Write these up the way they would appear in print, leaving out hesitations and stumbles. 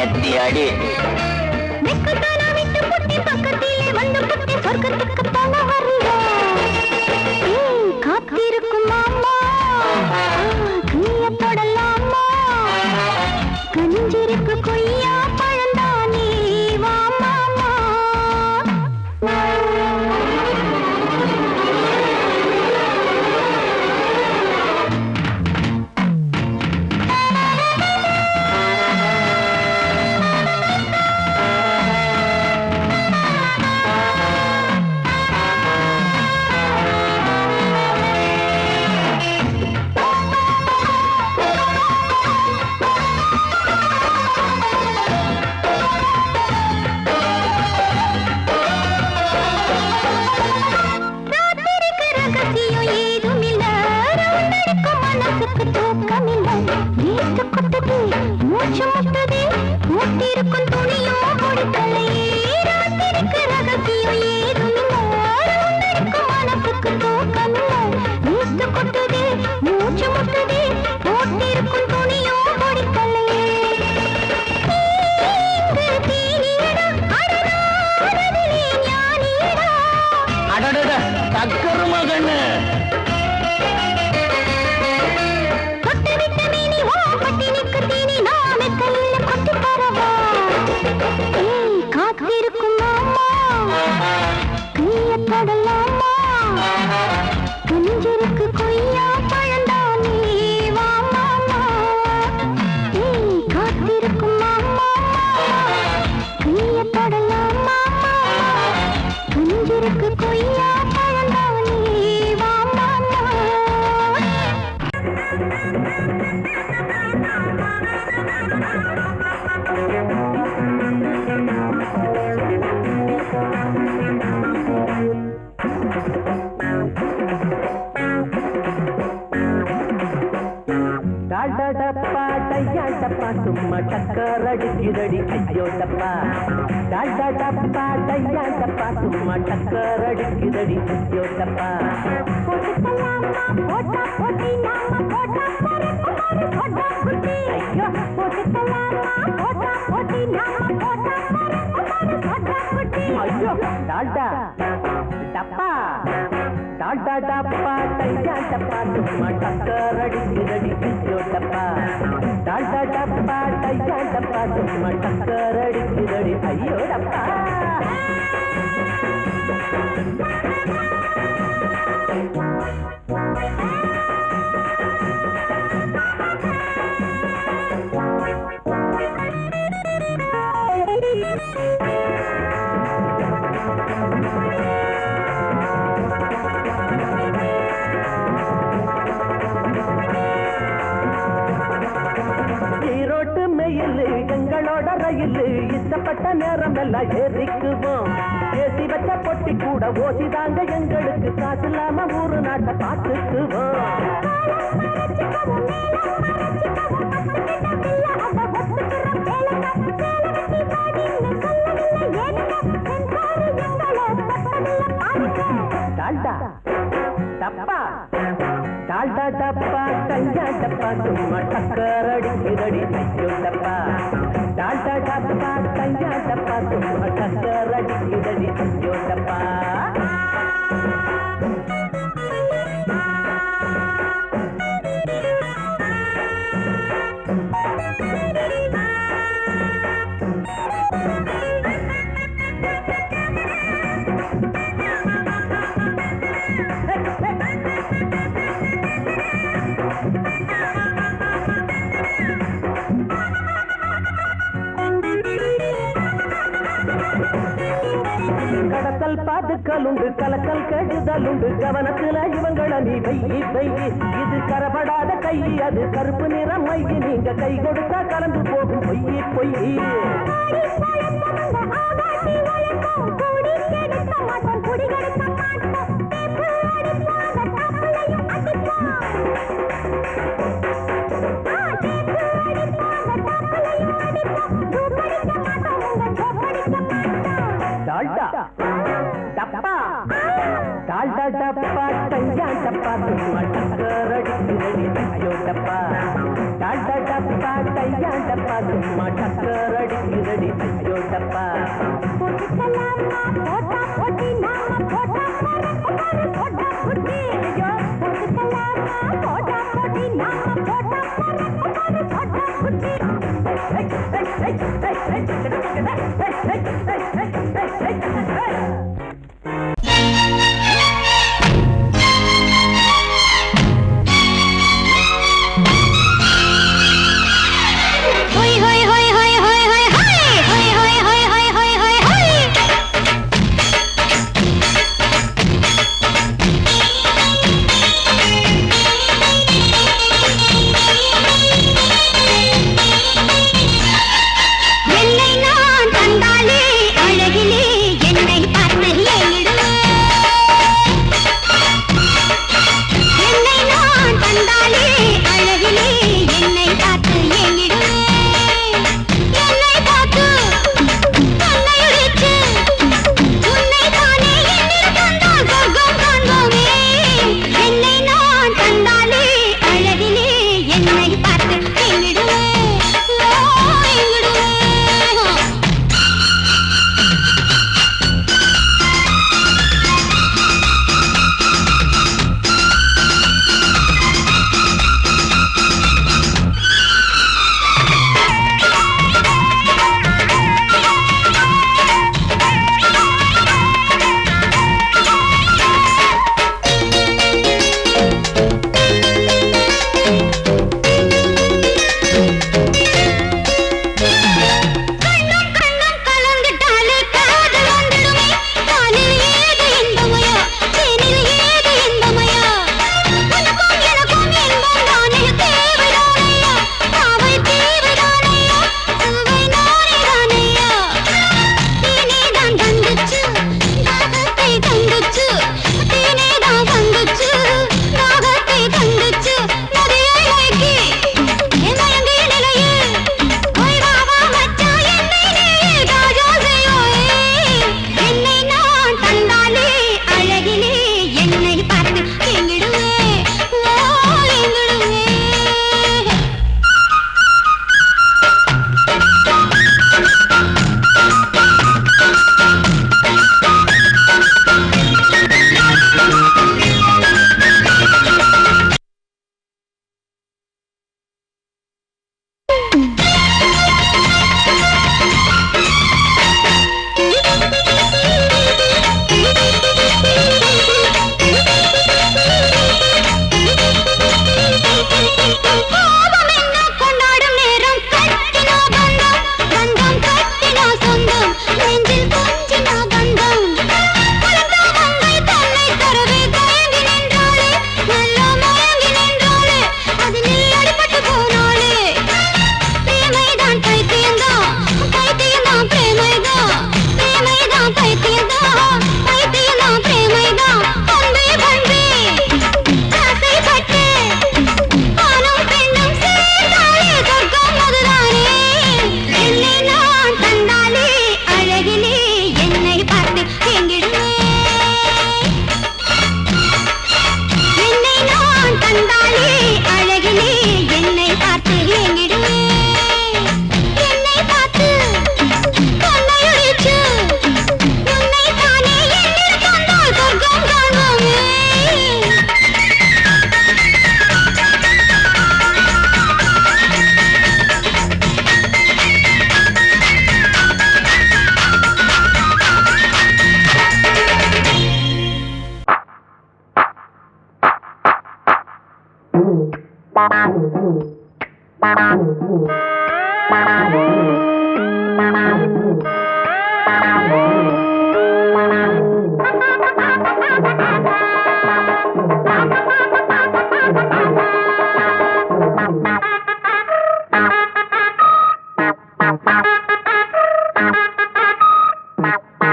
கத்தி அடி பக்கத்திலே வந்து சொர்க்கத்துக்கு தான வர்றியா காத்திருக்கும் மாமா கையத்தொடலாமா கஞ்சிருக்கு கொய்யா பழந்தானே வா மாமா சும்மா டக்கரடிக்குதடி ஐயோ டப்பா டாடா டப்பா டையா டப்பா சும்மா டக்கரடிக்குதடி ஐயோ டப்பா போட்டா போட்டி நாம போட்டா போட்டா குட்டி ஐயோ போட்டா போட்டி நாம போட்டா குட்டி ஐயோ டாடா டப்பா டாடா டப்பா டையா டப்பா சும்மா டக்கரடிக்குதடி ஐயோ டப்பா டாடா டப்பா டையா டப்பா சும்மா டக்கரடிக்குதடி ஐயோ டப்பா எங்களோட ரயில் இஷ்டப்பட்ட நேரம் எல்லாம் ஏறிக்குவோம் ஏசி வச்ச பொட்டி கூட ஓசிதாங்க எங்களுக்கு காசு இல்லாம ஊரு நாட்டை பார்த்துக்குவோம் டப்பா டால்டா டப்பா டையா டப்பா சும்மா டக்கரடிக்குதடி ஐயோ டப்பா டால்டா டப்பா டையா டப்பா சும்மா டக்கரடிக்குதடி ஐயோ டப்பா கடத்தல் பாதுக்கலுண்டு கலக்கல் கெடுதலுண்டு கவனத்துல இவங்கள நீ வை இது கரப்படாத கை அது கருப்பு நிறம் மை நீங்க கை கொடுத்தா கலந்து போகும் பொய் டப்பா டால்டா டப்பா டையா டப்பா சும்மா டக்கரடிக்குதடி ஐயோ டப்பா டால்டா டப்பா டையா டப்பா சும்மா டக்கர் அடிக்கிறடி ஐயோ டப்பா போட்டுக்கலாமா போட்டா போட்டி நாம போட்டா பாரு போட்டா குட்டி ஐயோ போட்டுக்கலாமா போட்டா போட்டி நாம போட்டா பாரு போட்டா குட்டி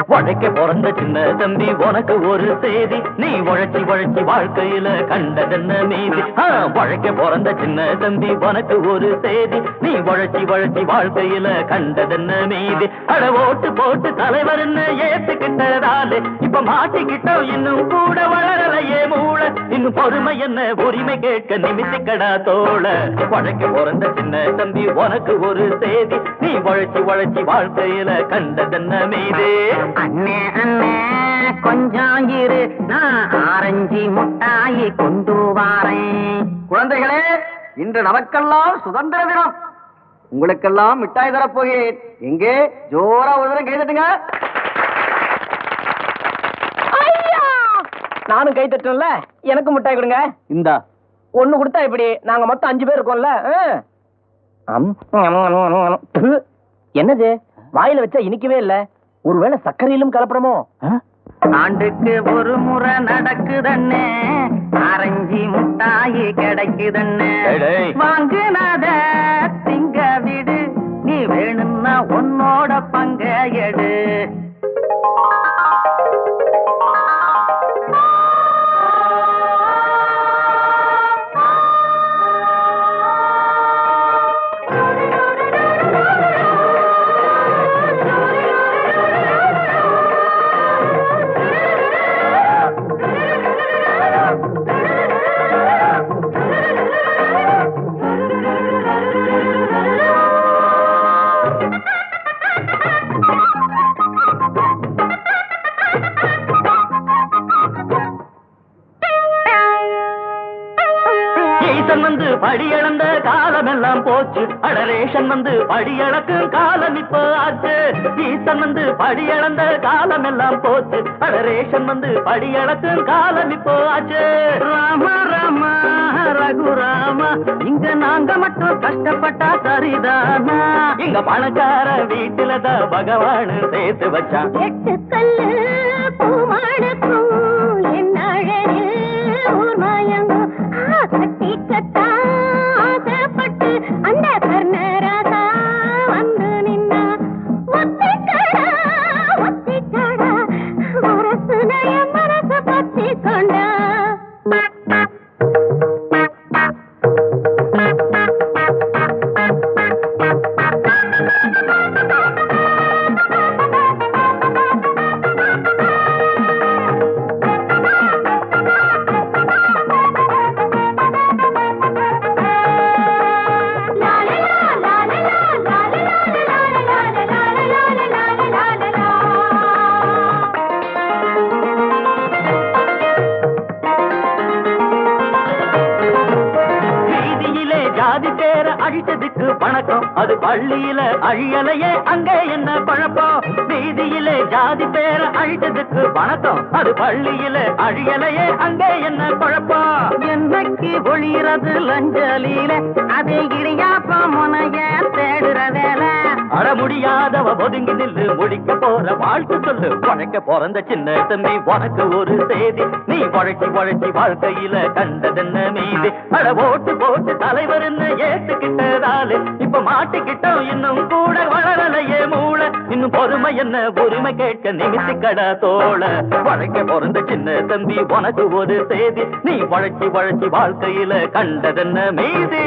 வடக்கே பிறந்த சின்ன தம்பி உனக்கு ஒரு செய்தி, நீ உழைச்சி உழைச்சி வாழ்க்கையில கண்டதென்ன மீதி. உழைக்க பிறந்த சின்ன தம்பி உனக்கு ஒரு செய்தி, நீ உழைச்சி உழைச்சி வாழ்க்கையில கண்டதென்ன மீதி. அட ஓட்டு போட்டு தலைவர்னு ஏத்துக்கிட்டதாலே இப்ப மாட்டிக்கிட்டோம், இன்னும் கூட வளரலையே மூளை. இன்னும் பொறுமை என்ன உரிமை கேட்க நிமித்திக்கடா தோள. உழைக்க பிறந்த சின்ன தம்பி உனக்கு ஒரு செய்தி, நீ உழைச்சி உழைச்சி வாழ்க்கையில கண்டதென்ன மீதி. அண்ணே அண்ணே கொஞ்சம் இரு, நான் ஆரஞ்சு முட்டாயி கொண்டு வாரேன். குழந்தைகளே, இன்று நமக்கெல்லாம் சுதந்திர தினம். உங்களுக்கெல்லாம் மிட்டாய் தரப்போகிறேன். எங்கே ஜோரா ஒரு தரம் கைதட்டுங்க. நானும் கை தட்டல, எனக்கு மிட்டாய் கொடுங்க. இந்தா ஒண்ணு கொடுத்தா இப்படி நாங்க மொத்தம் 5 பேர் இருக்கோம்ல. என்னது வாயில வச்சா இனிக்கவே இல்ல, ஒருவேளை சர்க்கரையிலும் கலப்படமோ? ஆண்டுக்கு ஒரு முறை நடக்குதண்ணே, ஆரஞ்சு முட்டாயி கிடைக்குதண்ணே. வாங்குனத திங்க விடு, நீ வேணும்னா உன்னோட பங்க எடு. வந்து படியளந்த காலம் எல்லாம் போச்சு, அடரேஷன் வந்து படியளக்கும் காலம் இப்போ ஆச்சு. ஈசன் வந்து படியளந்த காலம் எல்லாம் போச்சு, அடரேஷன் வந்து படியளக்கும் காலம் இப்போ ஆச்சு. ராம ராமா ரகுராமா, இங்க நாங்க மட்டும் கஷ்டப்பட்டா சரிதானா? இங்க பணக்கார வீட்டுலதான் பகவான் சேர்த்து வச்சான். 8 கல்லு பூமானுக்கும் என்ன அழகு ஊர் மாயங்கோ கட்டி கட்டா ஆசைப்பட்டு அந்த கர்ணராசா வந்து நின்னா. ஒத்திக்கடா ஒத்திக்கடா அரசுடைய மனசு பத்தி கொண்டா. அழிச்சதுக்கு வணக்கம், அது பள்ளியில அழியலையே அங்கே என்ன குழப்பம்? வீதியிலே ஜாதி பேர அழிச்சதுக்கு வணக்கம், அது பள்ளியில அழியலையே அங்கே என்ன குழப்பம்? என்னைக்கு ஒளிறது லஞ்சலியில, அதை இடியாப்ப முனைய தேடுற வேலை. அற முடியாதவ ஒதுங்கி நில்லு, முடிக்க போற வாழ்க்கை சொல்லு. உழைக்க பிறந்த சின்ன தம்பி உனக்கு ஒரு செய்தி, நீ உழைச்சி உழைச்சி வாழ்க்கையில கண்டதென்ன மீதி. அட ஓட்டு போட்டு தலைவர்னு ஏத்துக்கிட்டதாலே இப்ப மாட்டிக்கிட்டோம், இன்னும் கூட வளரலையே மூளை. இன்னும் பொறுமை என்ன உரிமை கேட்க நிமித்திக்கடா தோள. உழைக்க பிறந்த சின்ன தம்பி உனக்கு ஒரு செய்தி, நீ உழைச்சி உழைச்சி வாழ்க்கையில கண்டதென்ன மீதி.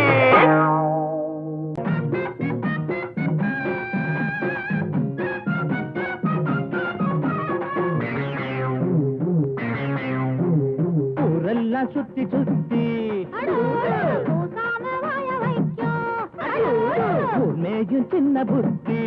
ஊரெல்லாம் சுத்தி சுத்தி மேயும் சின்ன புத்தி,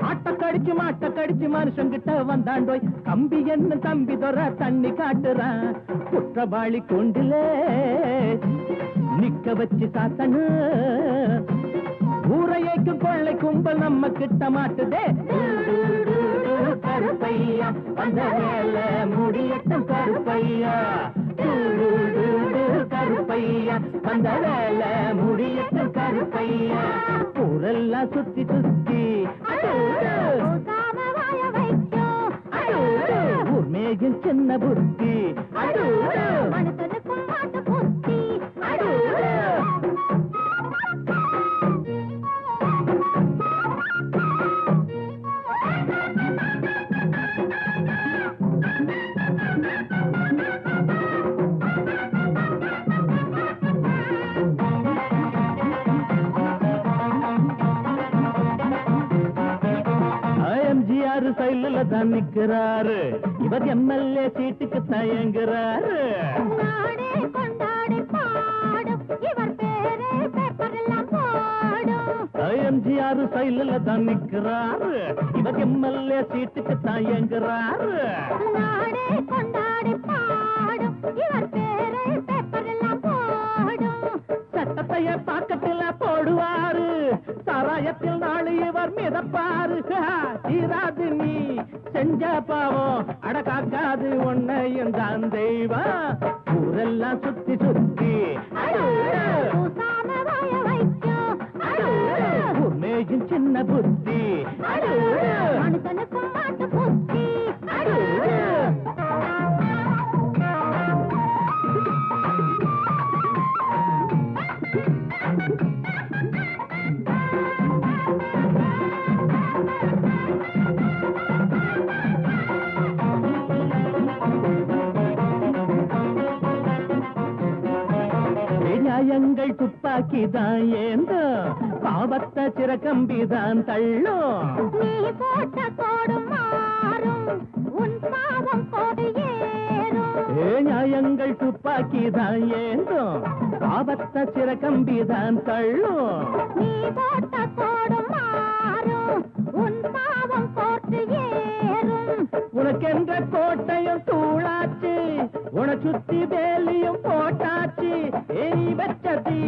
ஆட்ட கடிச்சு மனுஷன் கிட்ட வந்தாண்டோய். கம்பி என்ன தம்பி தொற தண்ணி காட்டுறான், குற்றவாளி கொண்டுல நிக்க வச்சு சாத்தனு. ஊரையைக்கு கொள்ளை கும்பல் நம்ம கிட்ட மாட்டுதே. கருப்பையா வந்த வேலை முடியட்டும் கருப்பையா, கருப்பையா வந்த வேலை முடியட்டும் கருப்பையா. ஊரெல்லாம் சுத்தி சுத்தி ஊர் மேகில் சின்ன புத்தி. தான் நிக்கிறாரு, இவர் எம்எல்ஏ சீட்டுக்கு தயங்குறாரு. நாடே கொண்டாடி பாடும் இவர் பேரே பேப்பரெல்லாம் போடும். எம்ஜிஆர் சைடுல தான் நிக்கிறாரு, இவர் எம்எல்ஏ சீட்டுக்கு தயங்குறாரு. நாடே கொண்டாடி பாடும் இவர் பேரே பேப்பரெல்லாம் போடும். சட்டத்தைய பாக்கத்துல போடுவாரு, சாராயத்தில் நாளை இவர் மிதப்பாரு. தீராது நீ செஞ்ச பாவம், அட காக்காது உன்னையும் தான் தெய்வம். ஊரெல்லாம் சுத்தி சுத்தி பூசாம வாய வைக்கும் உண்மையும் சின்ன புத்தி மனுஷனுக்கும் மாட்டு புத்தி. நியாயங்கள் துப்பாக்கிதான் ஏந்தோ, பாவத்தை சிறகம்பிதான் தள்ளும். நீ போட்ட கோடு மாறும் உன் பாவம் கோடு ஏறும். நியாயங்கள் துப்பாக்கிதான் ஏந்தோ, பாவத்தை சிறகம்பிதான் தள்ளும். நீ போட்ட கோடு மாறும் உன் பாவம் கோட்டு ஏறும். உனக்கென்ற கோட்டையும் தூளாச்சு, உன சுத்தி வேலியும் போட்டாச்சு. நீ வச்சதி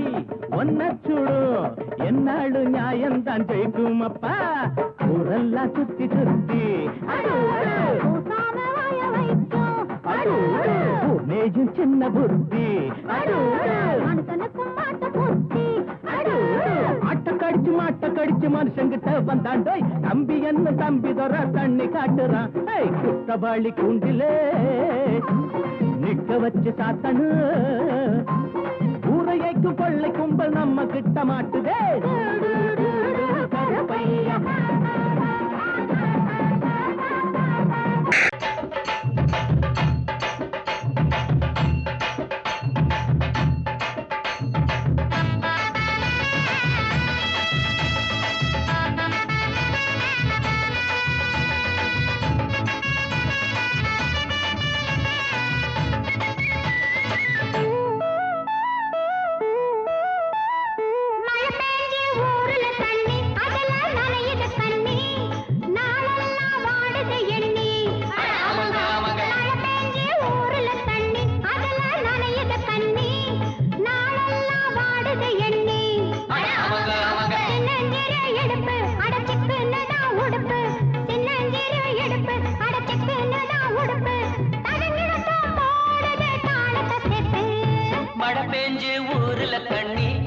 ஒன்ன சுடும், என்னாடு நியாயம்தான் ஜெயிக்கும் அப்பா. ஊரெல்லாம் சுத்தி சுத்தி பூசாம வாய வைக்கும் மேஜும் சின்ன புத்தி. மனுஷனுக்கும் மாட்டு புத்தி. மாட்ட கடிச்சு மனுஷங்கிட்ட வந்தாண்டோய், தம்பி என்ன தம்பி தொற தண்ணி காட்டுறான். குத்தவாளி கூண்டிலே நிக்க வச்சு சாத்தனு, ஊரையைக்கு கொள்ளை கும்பல் நம்ம கிட்ட மாட்டுதே. கருப்பையா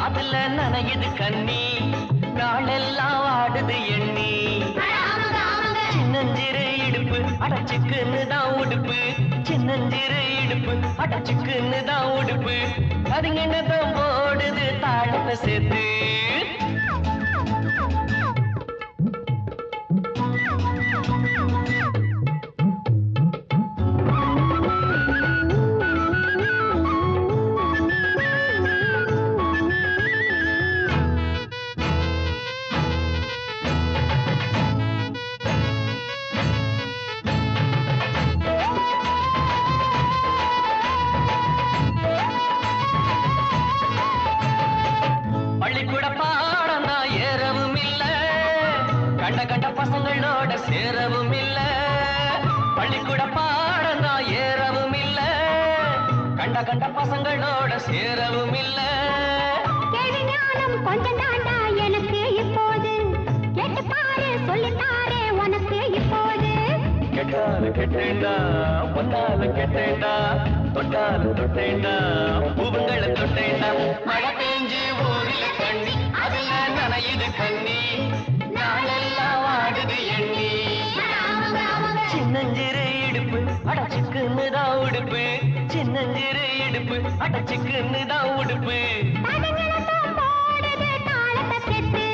அதுல நனையுது கண்ணி, நாளெல்லாம் ஆடுது எண்ணி. சின்னஞ்சிறு இடுப்பு அடைச்சுக்குன்னு தான் உடுப்பு, சின்னஞ்சிறு இடுப்பு அடைச்சுக்குன்னு தான் உடுப்பு. அதுங்கதான் போடுது தாளத்தை சேர்த்து. பள்ளிக்கூட பாடம் தான் ஏறவும் இல்ல, கண்ட கண்ட பசங்களோட சேரவும் இல்ல. பள்ளிக்கூட பாடம் தான் ஏறவும் இல்ல, கண்ட கண்ட பசங்களோட சேரவும் இல்ல. கேள்வி ஞானம் கொஞ்சம் தாண்டா எனக்கு இப்போது, கேட்டு பாரு சொல்லித்தாரே உனக்கு இப்போது. கெட்டால கெட்டேண்டா, பொன்னால கெட்டேண்டா, தொட்டால தொட்டேண்டா, பூவுங்களை தொட்டேண்டா. மழை பெஞ்சு ஊரில கண்ணி, அதுல நனையுது கண்ணி, நாளெல்லாம் ஆடுது எண்ணி. சின்னஞ்சிறு இடுப்பு அடைச்சுக்குன்னு தான் உடுப்பு, சின்னஞ்சிறு இடுப்பு அடைச்சுக்குன்னு தான் உடுப்பு. தடங்களத்தான் போடுது தாளத்தை சேர்த்து.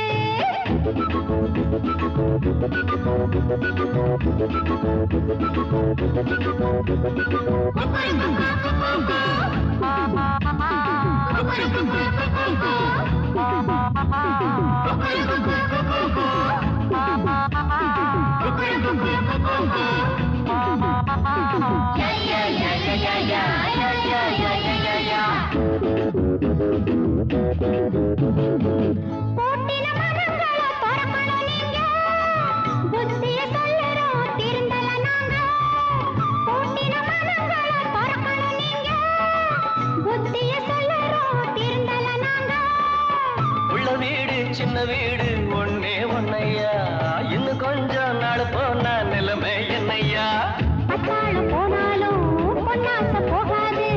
சின்ன வீடு ஒன்னே ஒன்னையா இன்னும் கொஞ்சம் நாள் போனா நிலைமை என்னையா பட்டாளம் போனாலும் பொன்னாச போகாது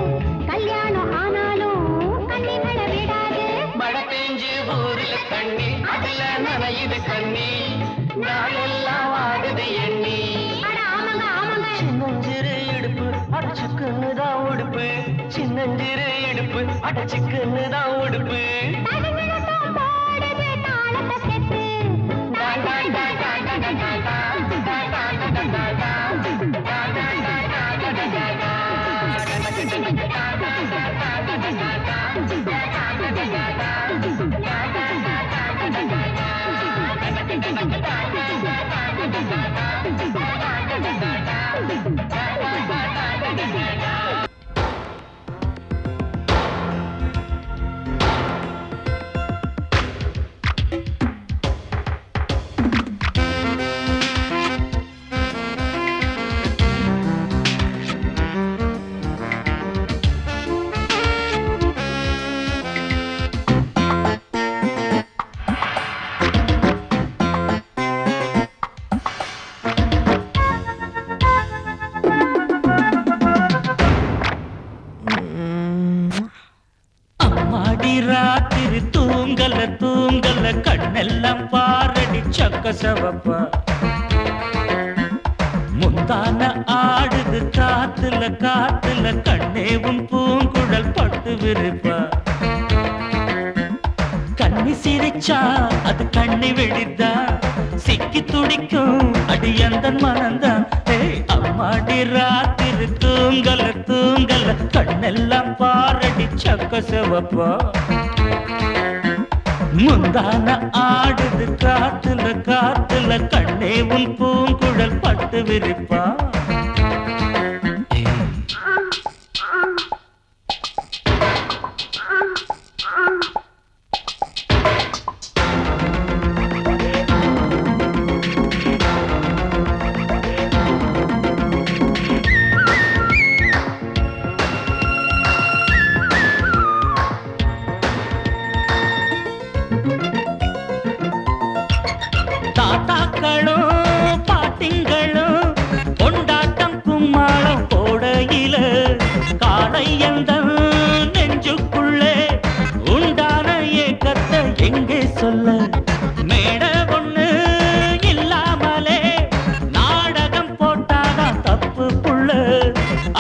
கல்யாணம் ஆனாலும் கண்ணிகளை விடாது மழை பெஞ்சு ஊரில் தண்ணி அதுல நனையுது கண்ணி நாளெல்லாம் ஆடுது எண்ணி சின்னஞ்சிறு இடுப்பு அடைச்சுக்குன்னு தான் உடுப்பு சின்னஞ்சிறு இடுப்பு அடைச்சுக்குன்னு தான் உடுப்பு ராத்திரி தூங்கல தூங்கல கண்ணெல்லாம் பாரடி சக்க சவப்பா முந்தான ஆடுது காத்துல காத்துல கண்ணேவும் பூங்குழல் பட்டு விருப்பா கண்ணி சிரிச்சா அது கண்ணி வெடித்தா சிக்கி துடிக்கும் அடி அந்த மனந்தான் அம்மாடி ராத்திரி தூங்கல தூங்கல கண்ணெல்லாம் பாரடி சக்க சிவப்பா முந்தான ஆடுது காத்துல காத்துல கண்ணே உன் பூங்குழல் பட்டு விரிப்பா தாத்தாக்களும் பாட்டிங்களும் கொண்டாட்டம் கும்மாளம் போடையில காலை எந்த நெஞ்சுக்குள்ளே உண்டான ஏக்கத்தை எங்கே சொல்ல மேட ஒண்ணு இல்லாமலே நாடகம் போட்டாதான் தப்பு புள்ள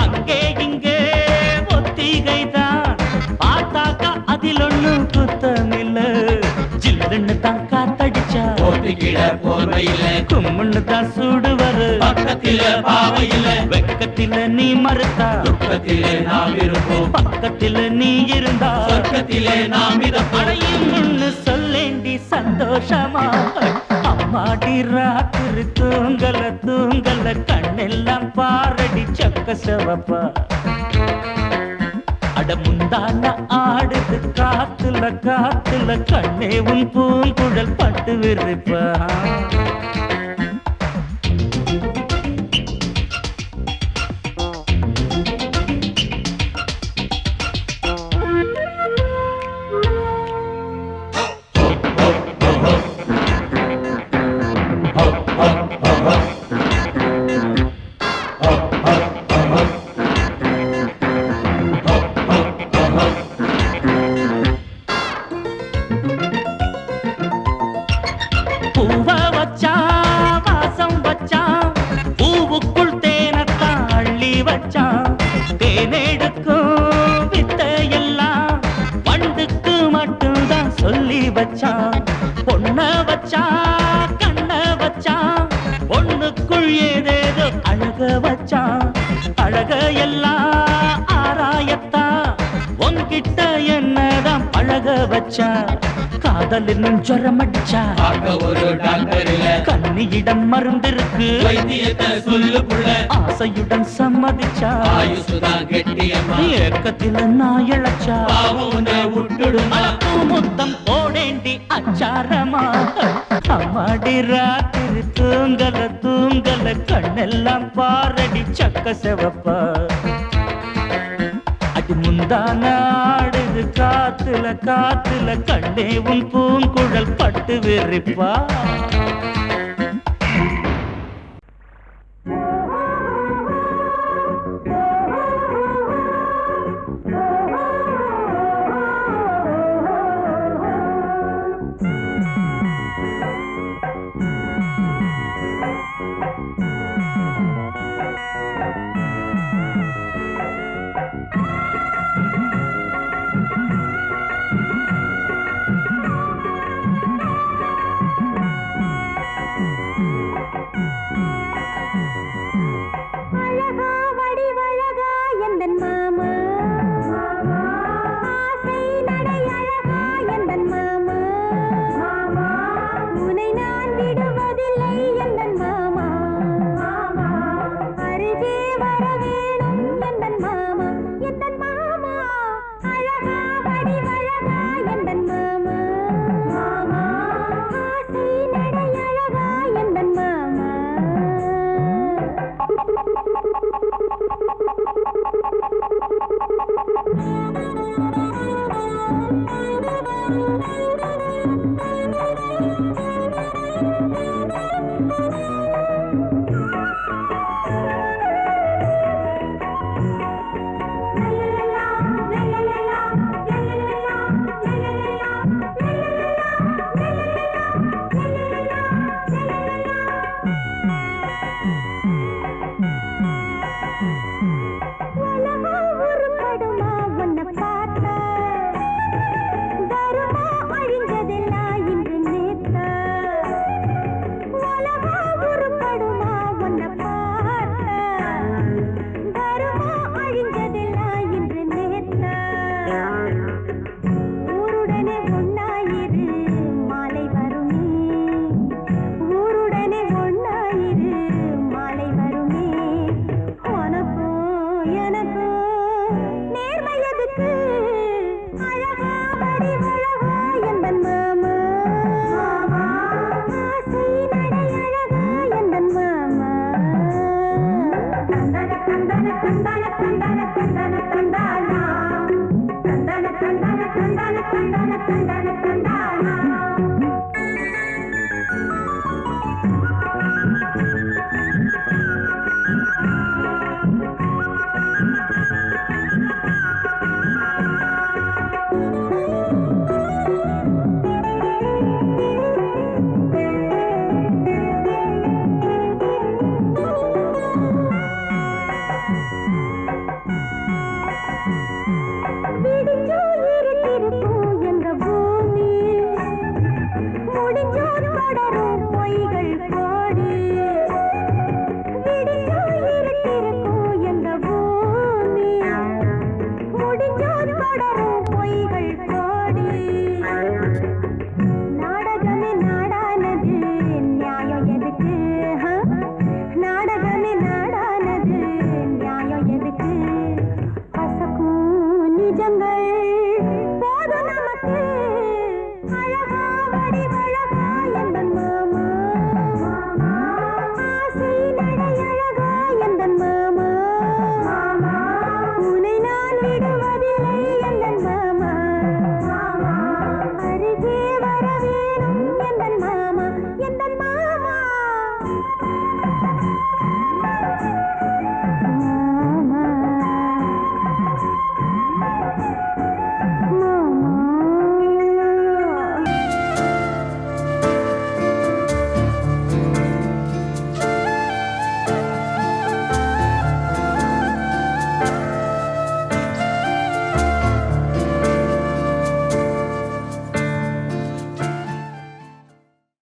அங்கே இங்கே ஒத்திகைதான் பார்த்தாக்கா அதில் ஒண்ணு குத்தமில்ல ஜில்லுன்னு தான் காத்தடிச்சா கும்முன்னு தான் சூடுவரு பக்கத்தில பாவையில வெக்கத்தில நீ மறுத்தா துக்கத்திலே நாம் இருப்போம் பக்கத்தில நீ இருந்தா சொர்க்கத்திலே நாம் அடையும் முன்னு சொல்லேண்டி சந்தோஷமா அம்மாடி ராத்திரி தூங்கல தூங்கல கண்ணெல்லாம் பாரடி சக்க சிவப்பா அட முந்தான ஆடுது காத்துல காத்துல கண்ணே உன் பூங்குழல் பட்டு விரிப்பா பூவா வச்சா வாசம் வச்சா பூவுக்குள் தேனத்தான் அள்ளி வச்சா தேனெடுக்கும் வித்தையெல்லாம் வண்டுக்கு மட்டும்தான் சொல்லி வச்சா பொண்ண வச்சா கண்ண வச்சா பொண்ணுக்குள் ஏதேதோ அழக வச்சா அழக எல்லாம் ஆராயத்தான் உன்கிட்ட என்னதான் பழக வச்சா காதல் இன்னும் ஜரம் அடிச்சா ஒரு டாக்டர் இல்ல கண்ணியிடம் மருந்திருக்கு வைத்தியத்தை சொல்லு புள்ள ஆசையுடன் சம்மதிச்சா ஆயுசுதான் கெட்டியம்மா ஏக்கத்தில நான் இழைச்சா பாவம் உன்னை விட்டுடுமா முத்தம் போடேண்டி அச்சாரமா அம்மாடி ராத்திரி தூங்கல தூங்கல கண்ணெல்லாம் பாரடி சக்க செவப்பா அடி முந்தான ஆடுது காத்துல காத்துல கண்டே உன் பூங்குழல் பட்டு விரிப்பா அழகா வடிவழகா எந்தன் மாமா ஆசை நடை அழகா எந்தன் மாமா உனை நான் விடுவதில்லை எந்தன் மாமா அருகே வர வேணும் எந்தன் மாமா அழகா வடிவழகா எந்தன் மாமா ஆசை நடை அழகா எந்தன் மாமா நிஜங்கள்